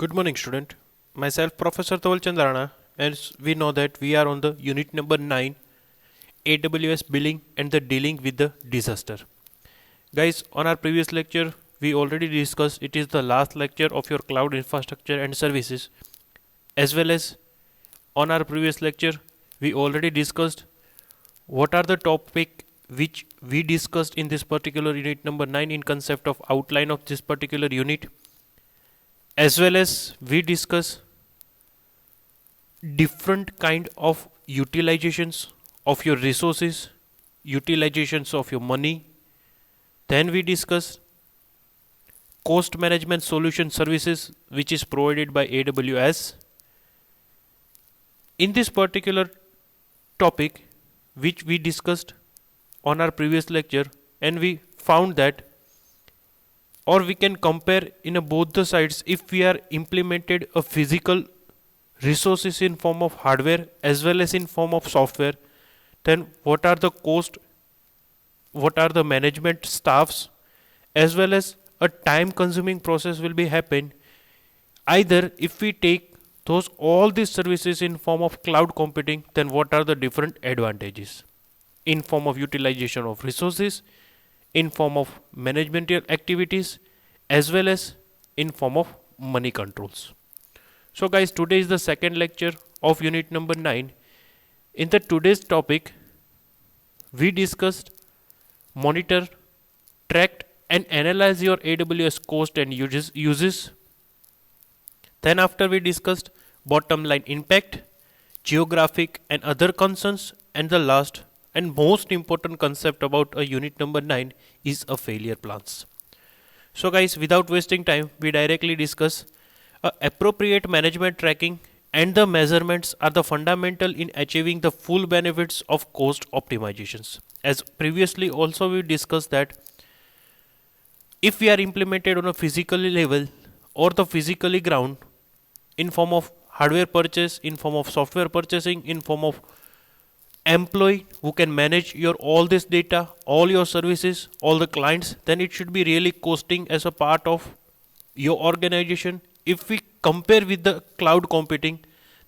Good morning, student. Myself, Professor Tawal Chandrana, as we know that we are on the unit number 9, AWS billing and the dealing with the disaster. Guys, on our previous lecture, we already discussed it is the last lecture of your cloud infrastructure and services, as well as on our previous lecture, we already discussed what are the topic which we discussed in this particular unit number 9 in concept of outline of this particular unit, as well as we discuss different kind of utilizations of your resources, utilizations of your money. Then we discuss cost management solution services which is provided by AWS. In this particular topic which we discussed on our previous lecture, and we found that, or we can compare in a both the sides, if we are implemented a physical resources in form of hardware as well as in form of software, then what are the cost, what are the management staffs, as well as a time consuming process will be happen either if we take those all these services in form of cloud computing, then what are the different advantages in form of utilization of resources, in form of managerial activities, as well as in form of money controls. So guys, today is the second lecture of unit number 9. In the today's topic, we discussed monitor, track and analyze your AWS cost and uses. Then after we discussed bottom line impact, geographic and other concerns, and the last and most important concept about a unit number 9 is a failure plans. So guys, without wasting time, we directly discuss appropriate management tracking and the measurements are the fundamental in achieving the full benefits of cost optimizations. As previously also we discussed that if we are implemented on a physical level or the physically ground in form of hardware purchase, in form of software purchasing, in form of employee who can manage your all this data, all your services, all the clients, then it should be really costing as a part of your organization. If we compare with the cloud computing,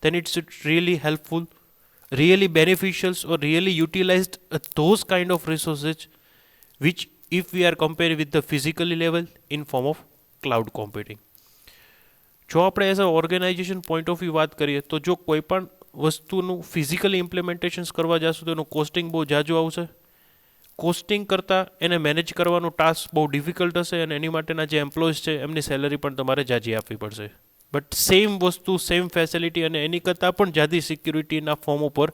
then it's really helpful, really beneficial, or really utilized those kind of resources which if we are comparing with the physically level in form of cloud computing. જો આપણે as a organisation point of view વાત કરીએ તો જો કોઈ પણ વસ્તુનું physically ઇમ્પ્લિમેન્ટેશન્સ કરવા જશું તો એનું કોસ્ટિંગ બહુ જાજુ આવશે. કોસ્ટિંગ કરતાં એને મેનેજ કરવાનું ટાસ્ક બહુ ડિફિકલ્ટ હશે અને એની માટેના જે એમ્પ્લોઈઝ છે એમની સેલરી પણ તમારે જાજી આપવી પડશે. બટ સેમ વસ્તુ, સેમ ફેસિલિટી અને એની કરતાં પણ જાજી સિક્યુરિટીના ફોર્મ ઉપર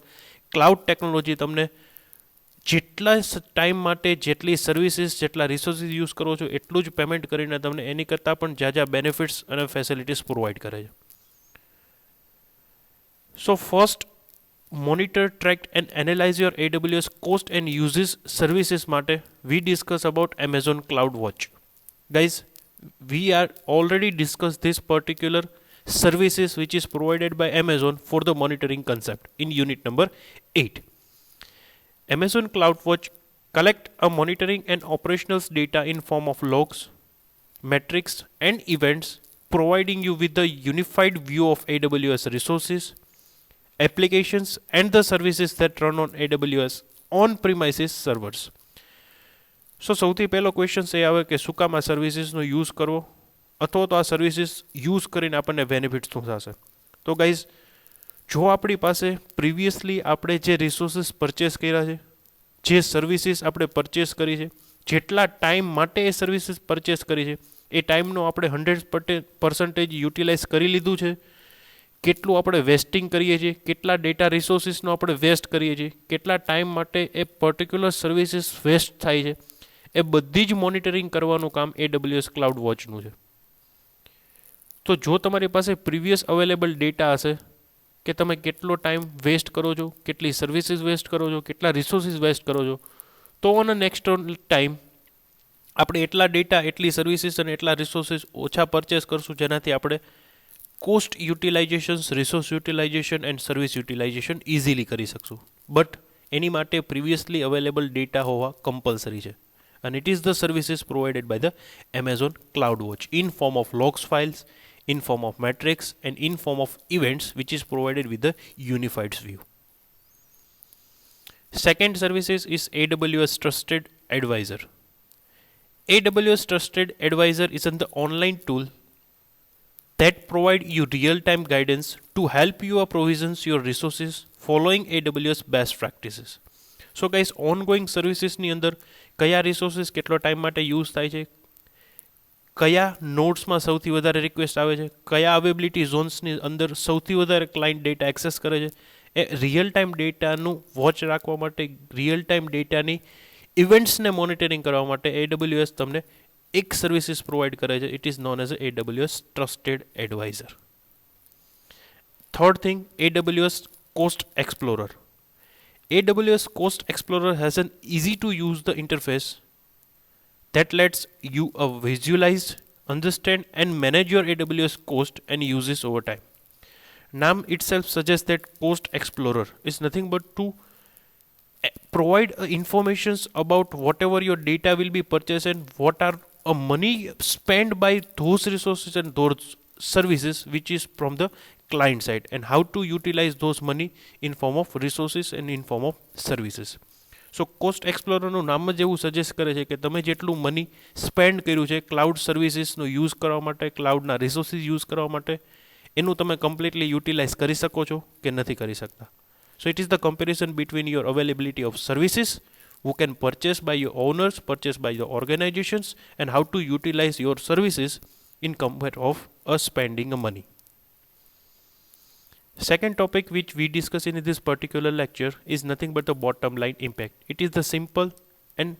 ક્લાઉડ ટેકનોલોજી તમને જેટલા ટાઈમ માટે જેટલી સર્વિસીસ, જેટલા રિસોર્સિસ યુઝ કરો છો એટલું જ પેમેન્ટ કરીને તમને એની કરતાં પણ જાજા બેનિફિટ્સ અને ફેસિલિટીઝ પ્રોવાઈડ કરે છે. So first, monitor, track and analyze your AWS cost and uses services માટે we discuss about Amazon CloudWatch. Guys, we are already discussed this particular services which is provided by Amazon for the monitoring concept in unit number 8. Amazon CloudWatch collect a monitoring and operations data in form of logs, metrics and events, providing you with the unified view of AWS resources, applications and the services that run on AWS on-premises servers. So સૌથી પહેલો question એ આવે કે શું કામ આ સર્વિસીસનો use કરવો અથવા તો આ સર્વિસીસ યુઝ કરીને આપણને બેનિફિટ શું થશે. તો ગાઈઝ, જો આપણી પાસે પ્રિવિયસલી આપણે જે રિસોર્સિસ પરચેસ કર્યા છે, જે સર્વિસીસ આપણે પરચેસ કરી છે, જેટલા ટાઈમ માટે એ સર્વિસીસ પરચેસ કરી છે એ ટાઈમનો આપણે 100% યુટિલાઇઝ કરી લીધું છે, કેટલું આપણે વેસ્ટિંગ કરીએ છીએ, કેટલા ડેટા રિસોર્સિસનો આપણે વેસ્ટ કરીએ છીએ, કેટલા ટાઈમ માટે એ પર્ટિક્યુલર સર્વિસીસ વેસ્ટ થાય છે, એ બધી જ મોનિટરિંગ કરવાનું કામ AWS ક્લાઉડ વોચનું છે. તો જો તમારી પાસે પ્રીવિયસ અવેલેબલ ડેટા હશે કે તમે કેટલો ટાઈમ વેસ્ટ કરો છો, કેટલી સર્વિસીસ વેસ્ટ કરો છો, કેટલા રિસોર્સિસ વેસ્ટ કરો છો, તો ઓન અ નેક્સ્ટ ટાઈમ આપણે એટલા ડેટા, એટલી સર્વિસીસ અને એટલા રિસોર્સિસ ઓછા પરચેસ કરશું જેનાથી આપણે cost utilisation, resource utilisation and service utilisation easily કરી શકશું. બટ એની માટે પ્રિવિયસલી અવેલેબલ ડેટા હોવા કમ્પલસરી છે. And it is the services provided by the Amazon CloudWatch in form of logs files, in form of metrics and in form of events, which is provided with the unified view. Second services is AWS Trusted Advisor. AWS Trusted Advisor is an online tool that provide you real-time guidance to help you provisions your resources following AWS best practices. So guys, ongoing services ની અંદર કયા resources કેટલો time માટે use થાય છે, કયા નોડ્સમાં સૌથી વધારે રિક્વેસ્ટ આવે છે, કયા અવેબિલિટી ઝોન્સની અંદર સૌથી વધારે ક્લાયન્ટ ડેટા એક્સેસ કરે છે, એ રિયલ ટાઈમ ડેટાનું વોચ રાખવા માટે, રિયલ ટાઈમ ડેટાની ઇવેન્ટ્સને મોનિટરિંગ કરવા માટે AWS તમને એક સર્વિસીસ પ્રોવાઈડ કરે છે. It is known as AWS Trusted Advisor. Third thing, AWS Cost Explorer. AWS Cost Explorer has an easy to use the interface that lets you visualize, understand and manage your AWS cost and uses over time. Name itself suggests that Cost Explorer is nothing but to provide information about whatever your data will be purchased and what are money spent by those resources and those services which is from the client side, and how to utilize those money in form of resources and in form of services. So cost એક્સપ્લોરરનું નામ જ એવું suggest કરે છે કે તમે જેટલું money spend કર્યું છે ક્લાઉડ સર્વિસીસનો યુઝ કરવા માટે, ક્લાઉડના રિસોર્સિસ યુઝ કરવા માટે, એનું તમે કમ્પ્લીટલી યુટિલાઇઝ કરી શકો છો કે નથી કરી શકતા. સો it is the comparison between your availability of services who can purchase by your owners, purchase by the organizations, and how to utilize your services in compare of spending money. Second topic which we discuss in this particular lecture is nothing but the bottom line impact. It is the simple and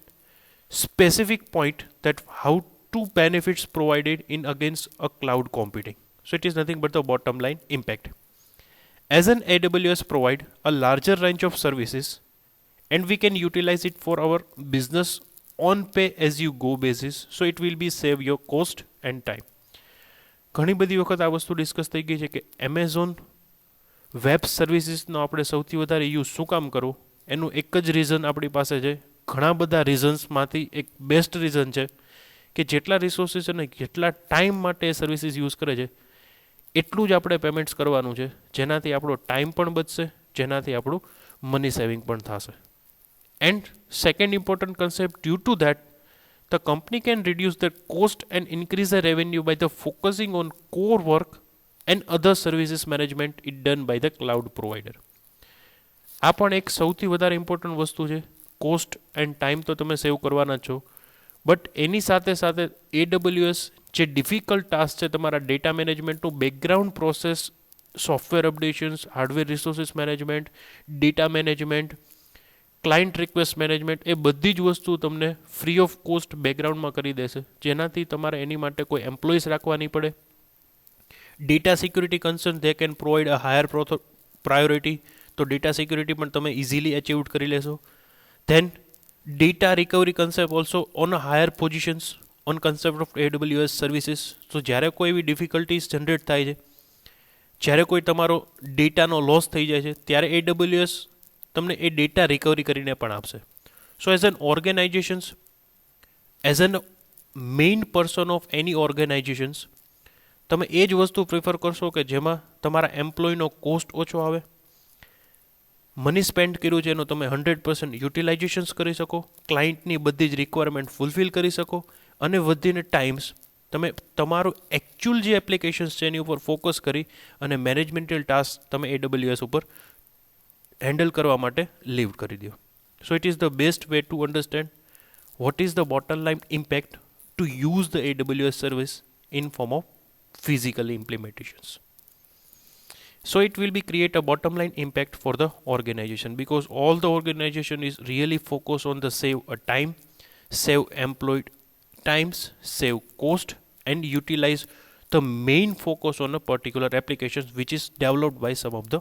specific point that how to benefits provided in against a cloud computing. So it is nothing but the bottom line impact. As an AWS provide a larger range of services, and we can utilize it for our business on pay as you go basis, so it will be save your cost and time. ઘણી બધી વખત આ વસ્તુ discuss થઈ ગઈ છે કે Amazon web સર્વિસીસનો આપણે સૌથી વધારે યુઝ શું કામ કરવો, એનું એક જ રીઝન આપણી પાસે છે. ઘણા બધા રીઝન્સમાંથી એક બેસ્ટ રીઝન છે કે જેટલા રિસોર્સિસ અને જેટલા ટાઈમ માટે એ સર્વિસીસ યુઝ કરે છે એટલું જ આપણે પેમેન્ટ્સ કરવાનું છે, જેનાથી આપણો ટાઈમ પણ બચશે, જેનાથી આપણું મની સેવિંગ પણ થશે. And second important concept, due to that the company can reduce their cost and increase the revenue by the focusing on core work and other services management it done by the cloud provider. આ પણ એક સૌથી વધારે important વસ્તુ છે. Cost end time તો તમે સેવ કરવાના છો, બટ એની સાથે સાથે AWS જે ડિફિકલ્ટ ટાસ્ક છે તમારા ડેટા મેનેજમેન્ટનું background process, software updations, hardware resources management, data management, client request management, એ બધી જ વસ્તુ તમને ફ્રી ઓફ કોસ્ટ બેકગ્રાઉન્ડમાં કરી દેશે, જેનાથી તમારે એની માટે કોઈ એમ્પ્લોઈઝ રાખવા નહીં પડે. Data security concern they can provide a higher priority, તો ડેટા સિક્યુરિટી પણ તમે ઇઝીલી અચીવડ કરી લેશો. Then data recovery concept also on a higher positions on concept of AWS services. તો જ્યારે કોઈ એવી ડિફિકલ્ટીઝ જનરેટ થાય છે, જ્યારે કોઈ તમારો ડેટાનો લોસ થઈ જાય છે, ત્યારે AWS તમને એ ડેટા રિકવરી કરીને પણ આપશે. સો as an organisations, as an main person of any organisations, તમે એ જ વસ્તુ પ્રિફર કરશો કે જેમાં તમારા એમ્પ્લોયનો કોસ્ટ ઓછો આવે, મની સ્પેન્ડ કર્યું છે એનું તમે 100% યુટિલાઇઝેશન્સ કરી શકો, ક્લાયન્ટની બધી જ રિક્વાયરમેન્ટ ફૂલફિલ કરી શકો, અને વધીને ટાઈમ્સ તમે તમારું એકચ્યુઅલ જે એપ્લિકેશન્સ છે એની ઉપર ફોકસ કરી અને મેનેજમેન્ટલ ટાસ્ક તમે AWS ઉપર હેન્ડલ કરવા માટે લીવ કરી દો. સો it is the best way to understand what is the bottom line impact to use the AWS service in form of physical implementations. So it will be create a bottom line impact for the organization, because all the organization is really focused on the save a time, save employed times, save cost, and utilize the main focus on a particular application which is developed by some of the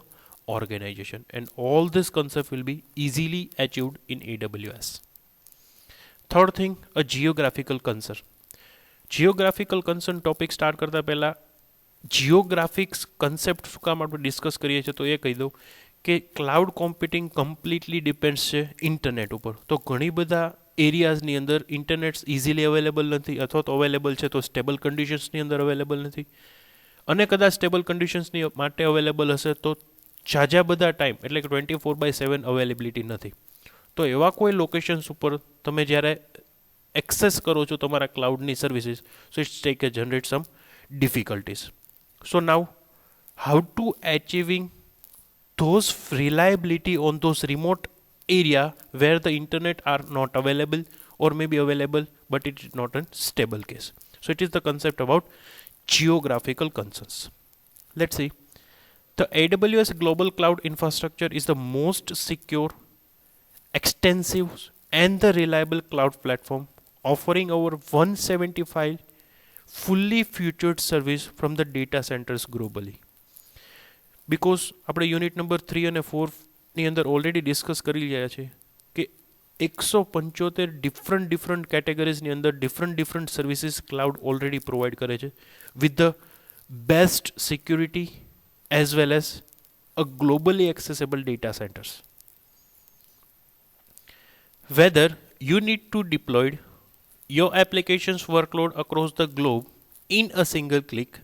organization, and all this concept will be easily achieved in AWS. Third thing, a geographical concern. Geographical concern topic start કરતાં પહેલાં જિયોગ્રાફિક્સ concept શું કામ આપણે discuss કરીએ છીએ, તો એ કહી દઉં કે ક્લાઉડ કોમ્પ્યુટિંગ કમ્પ્લીટલી ડિપેન્ડ્સ છે ઇન્ટરનેટ ઉપર. તો ઘણી બધા એરિયાઝની અંદર ઇન્ટરનેટ્સ ઇઝીલી અવેલેબલ નથી, અથવા તો અવેલેબલ છે તો સ્ટેબલ કન્ડિશન્સની અંદર અવેલેબલ નથી, અને કદાચ સ્ટેબલ કન્ડિશન્સની માટે અવેલેબલ હશે તો ઝાઝા બધા ટાઈમ એટલે કે 24/7 અવેલેબિલિટી નથી. તો એવા કોઈ લોકેશન્સ ઉપર તમે જ્યારે એક્સેસ કરો છો તમારા ક્લાઉડની services, so it's take a generate some difficulties. So now how to achieving those reliability on those remote area where the internet are not available or maybe available but it is not a stable case. So it is the concept about geographical concerns. Let's see. The AWS global cloud infrastructure is the most secure, extensive and the reliable cloud platform offering over 175 fully featured service from the data centers globally. Because આપણે unit number 3 અને 4ની અંદર already discuss કરી રહ્યા છે કે 175 different કેટેગરીઝની અંદર different services cloud already provide કરે છે with the best security as well as a globally accessible data centres. Whether you need to deploy your application's workload across the globe in a single click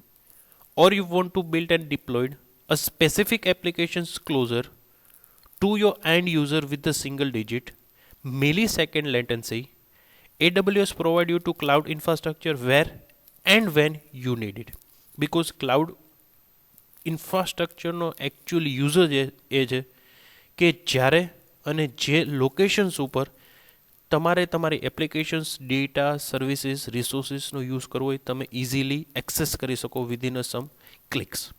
or you want to build and deploy a specific application's closer to your end user with a single digit millisecond latency, AWS provide you to cloud infrastructure where and when you need it. Because cloud infrastructure no actual user એ છે કે જ્યારે અને જે locations ઉપર તમારે તમારી applications, data, services, રિસોર્સિસનો યુઝ કરવો હોય તમે ઇઝીલી એક્સેસ કરી શકો within a some clicks.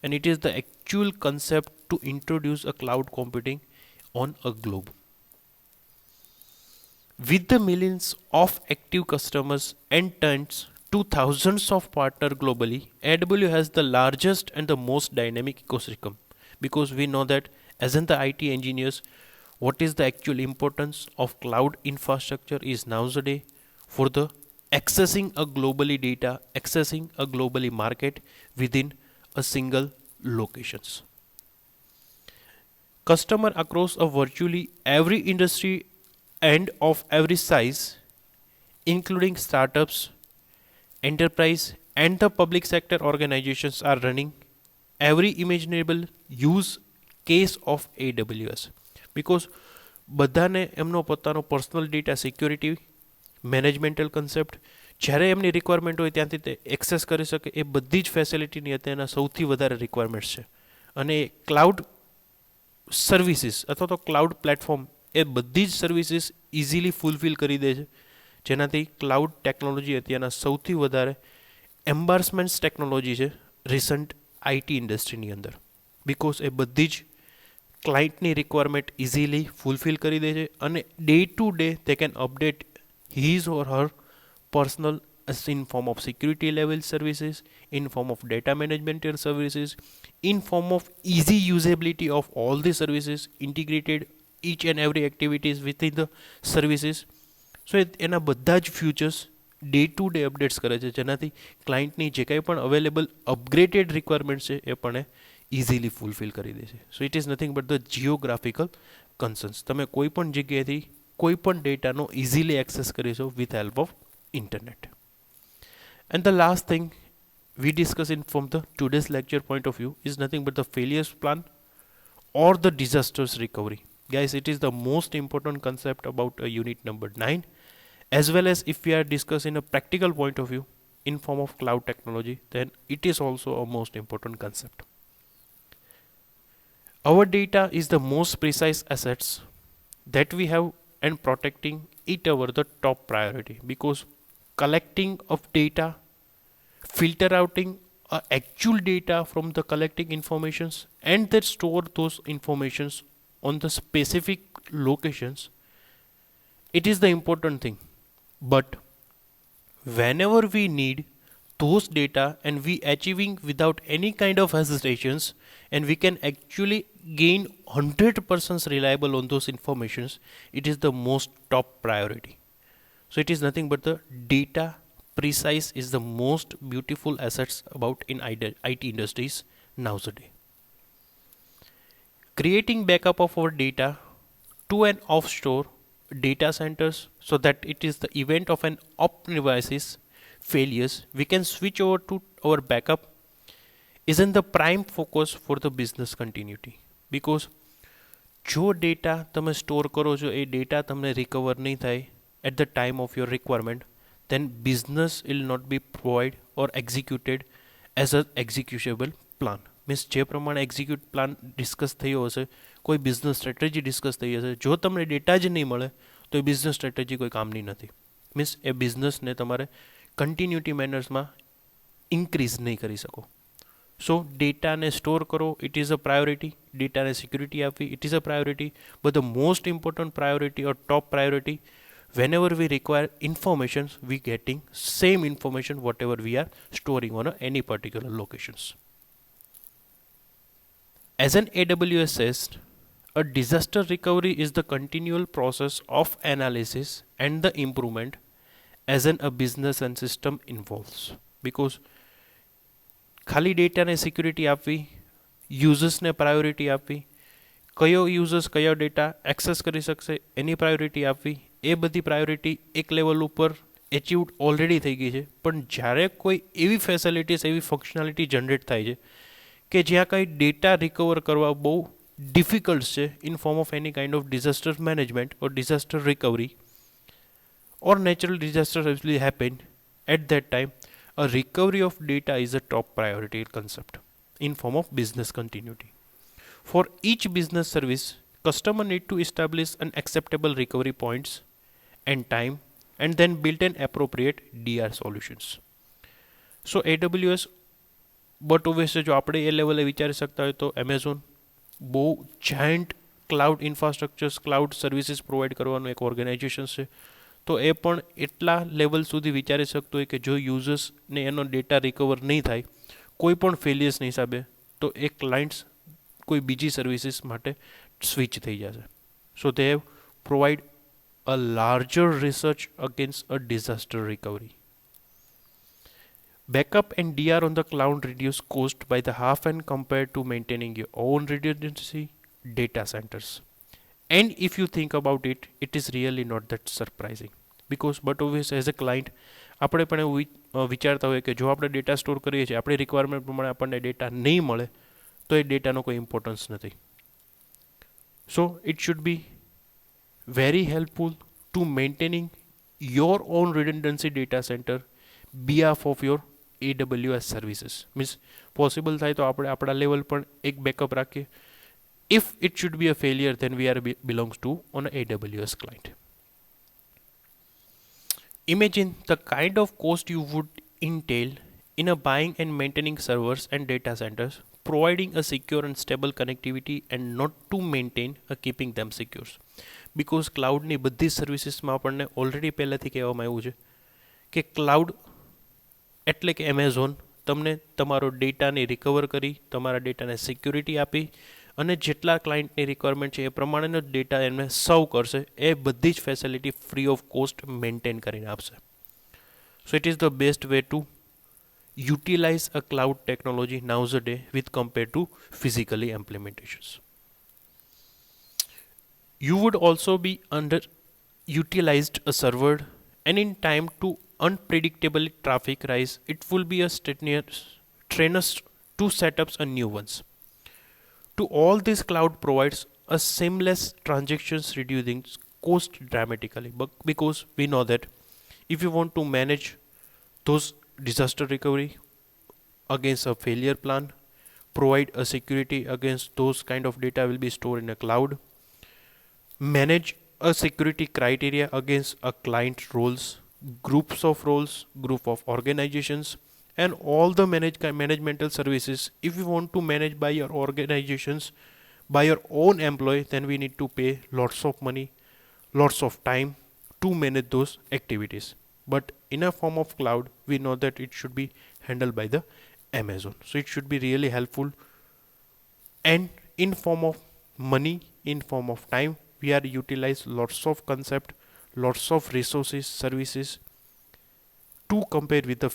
And it is the actual concept to introduce a cloud computing on a globe. With the millions of active customers and tens to thousands of partners globally, AWS has the largest and the most dynamic ecosystem. Because we know that as in the IT engineers, what is the actual importance of cloud infrastructure is nowadays for the accessing a globally data, accessing a globally market within a single locations. Customer across a virtually every industry and of every size, including startups, enterprise and the public sector organizations are running every imaginable use case of AWS. Because બધાને એમનો પોતાનો personal data security મેનેજમેન્ટલ concept જ્યારે એમની requirement હોય ત્યાંથી તે access કરી શકે એ બધી જ ફેસિલિટીની અત્યારના સૌથી વધારે રિક્વાયરમેન્ટ્સ છે. અને ક્લાઉડ સર્વિસીસ અથવા તો ક્લાઉડ પ્લેટફોર્મ એ બધી જ સર્વિસીસ ઇઝીલી ફૂલફિલ કરી દે છે, જેનાથી ક્લાઉડ ટેકનોલોજી અત્યારના સૌથી વધારે એમ્બાર્સમેન્ટ્સ ટેકનોલોજી છે રિસન્ટ આઈટી ઇન્ડસ્ટ્રીની અંદર. બિકોઝ એ બધી જ ક્લાયન્ટની રિક્વાયરમેન્ટ ઇઝીલી ફૂલફિલ કરી દે છે અને ડે ટુ ડે તે can update his or Har personal as in form of security level services, in form of data management services, in form of easy usability of all the services, integrated each and every activities within the services. So એના બધા જ futures day to day updates કરે છે, જેનાથી ક્લાયન્ટની જે કંઈ પણ available upgraded requirement છે એ પણ ઇઝીલી ફૂલફિલ કરી દે છે. સો it is nothing but the geographical concerns. તમે કોઈ પણ જગ્યાએથી કોઈ પણ ડેટાનો ઇઝીલી એક્સેસ કરી શકો with help of internet. And the last thing we discuss in from the today's lecture point of view is nothing but the failures plan or the disasters recovery. Guys, it is the most important concept about unit number 9, as well as if we are discussing a practical point of view in form of cloud technology, then it is also a most important concept. Our data is the most precise assets that we have and protecting it over the top priority, because collecting of data, filter outing actual data from the collecting informations and then store those informations on the specific locations, it is the important thing. But whenever we need those data and we achieving without any kind of hesitations and we can actually gain 100% reliable on those informations, it is the most top priority. So it is nothing but the data precise is the most beautiful assets about in IT industries nowadays. Creating backup of our data to an offshore data centers so that it is the event of an on-premises failures, we can switch over to our backup isn't the prime focus for the business continuity. Because જો data તમે store કરો છો એ data તમને recover નહીં થાય at the time of your requirement, then business will not be provided or executed as a executable plan. Means જે પ્રમાણે execute plan discuss થયો હશે, કોઈ બિઝનેસ સ્ટ્રેટેજી ડિસ્કસ થઈ હશે, જો તમને ડેટા જ નહીં મળે તો એ બિઝનેસ સ્ટ્રેટેજી કોઈ કામની નથી. મીન્સ એ બિઝનેસને તમારે કન્ટિન્યુટી મેનર્સમાં ઇન્ક્રીઝ નહીં કરી શકો. સો ડેટાને સ્ટોર કરો, ઇટ ઇઝ અ પ્રાયોરિટી. ડેટાને સિક્યુરિટી આપવી, it is a priority. But the most important priority or top priority, whenever we require information, we getting same information whatever we are storing on any particular locations. As an AWS says, a disaster recovery is the continual process of analysis and the improvement as a business and system involves. Because ખાલી ડેટાને security આપવી, યુઝર્સને priority આપવી, કયો users કયો data access કરી શકશે એની priority આપવી, એ બધી પ્રાયોરિટી એક લેવલ ઉપર એચીવડ ઓલરેડી થઈ ગઈ છે. પણ જ્યારે કોઈ એવી ફેસિલિટીઝ, એવી ફંક્શનાલિટી જનરેટ થાય છે કે જ્યાં કંઈ ડેટા રિકવર કરવા બહુ ડિફિકલ્ટ છે in form of any kind of disaster management or disaster recovery or natural disasters actually happen, at that time a recovery of data is a top priority concept in form of business continuity. For each business service, customer need to establish an acceptable recovery points and time, and then build an appropriate DR solutions. So AWS, but obviously જો આપણે એ લેવલે વિચારી શકતા હોય તો Amazon બહુ giant cloud infrastructures, cloud services provide કરવાનું એક ઓર્ગેનાઇઝેશન છે. તો એ પણ એટલા લેવલ સુધી વિચારી શકતો હોય કે જો યુઝર્સને એનો ડેટા રિકવર નહીં થાય, કોઈ પણ ફેલિયર્સની હિસાબે, તો એ ક્લાયન્ટ્સ કોઈ બીજી સર્વિસીસ માટે સ્વિચ થઈ જશે. So they have provide a larger research against a disaster recovery. Backup and DR on the cloud reduce cost by the half and compared to maintaining your own redundancy data centers. And if you think about it, it is really not that surprising. Because but obviously as a client, આપણે પણ એવું વિચારતા હોય કે જો આપણે data store કરીએ છીએ, આપણી રિક્વાયરમેન્ટ પ્રમાણે આપણને ડેટા નહીં મળે તો એ ડેટાનો કોઈ ઇમ્પોર્ટન્સ નથી. So it should be very helpful two maintaining your own redundancy data centre behalf of your AWS services. Means possible થાય તો આપણે આપણા લેવલ પર એક બેકઅપ રાખીએ. If it should be a failure, then we are belongs to on a AWS client. Imagine the kind of cost you would entail in a buying and maintaining servers and data centers, providing a secure and stable connectivity and not to maintain a keeping them secure. Because cloud ની બધી સર્વિસીસમાં આપણને already પહેલાંથી કહેવામાં આવ્યું છે કે cloud એટલે કે એમેઝોન તમને તમારો ડેટાને રિકવર કરી, તમારા ડેટાને સિક્યુરિટી આપી અને જેટલા ક્લાયન્ટની રિક્વાયરમેન્ટ છે એ પ્રમાણેનો જ ડેટા એમને સર્વ કરશે. એ બધી જ facility free of cost maintain કરીને આપશે. So it is the best way to utilize a cloud technology નાઉઝ અ ડે with compare to physically implementations. You would also be underutilized a server, and in time to unpredictable traffic rise, it will be a strenuous to set up a new ones. To all this, cloud provides a seamless transactions, reducing cost dramatically. But because we know that if you want to manage those disaster recovery against a failure plan, provide a security against those kind of data will be stored in a cloud, manage a security criteria against a client roles, groups of roles, group of organizations, and all the managemental services. If you want to manage by your organizations, by your own employee, then we need to pay lots of money, lots of time to manage those activities. But in a form of cloud, we know that it should be handled by the Amazon. So it should be really helpful, and in form of money, in form of time, we are utilize lots of concept, lots of resources, services to compare with the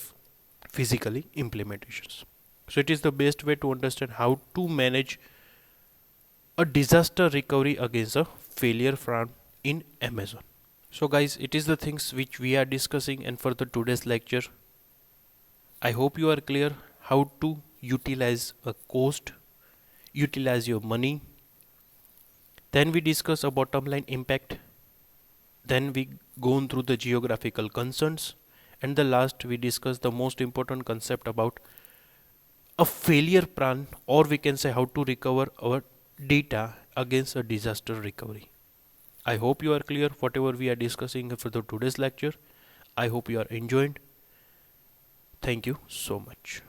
physically implementations. So it is the best way to understand how to manage a disaster recovery against a failure from in Amazon. So guys, it is the things which we are discussing and for the today's lecture. I hope you are clear how to utilize a cost, utilize your money. Then we discuss a bottom line impact. Then we go through the geographical concerns. And the last we discuss the most important concept about a failure plan, or we can say how to recover our data against a disaster recovery. I hope you are clear whatever we are discussing for the today's lecture. I hope you are enjoying. Thank you so much.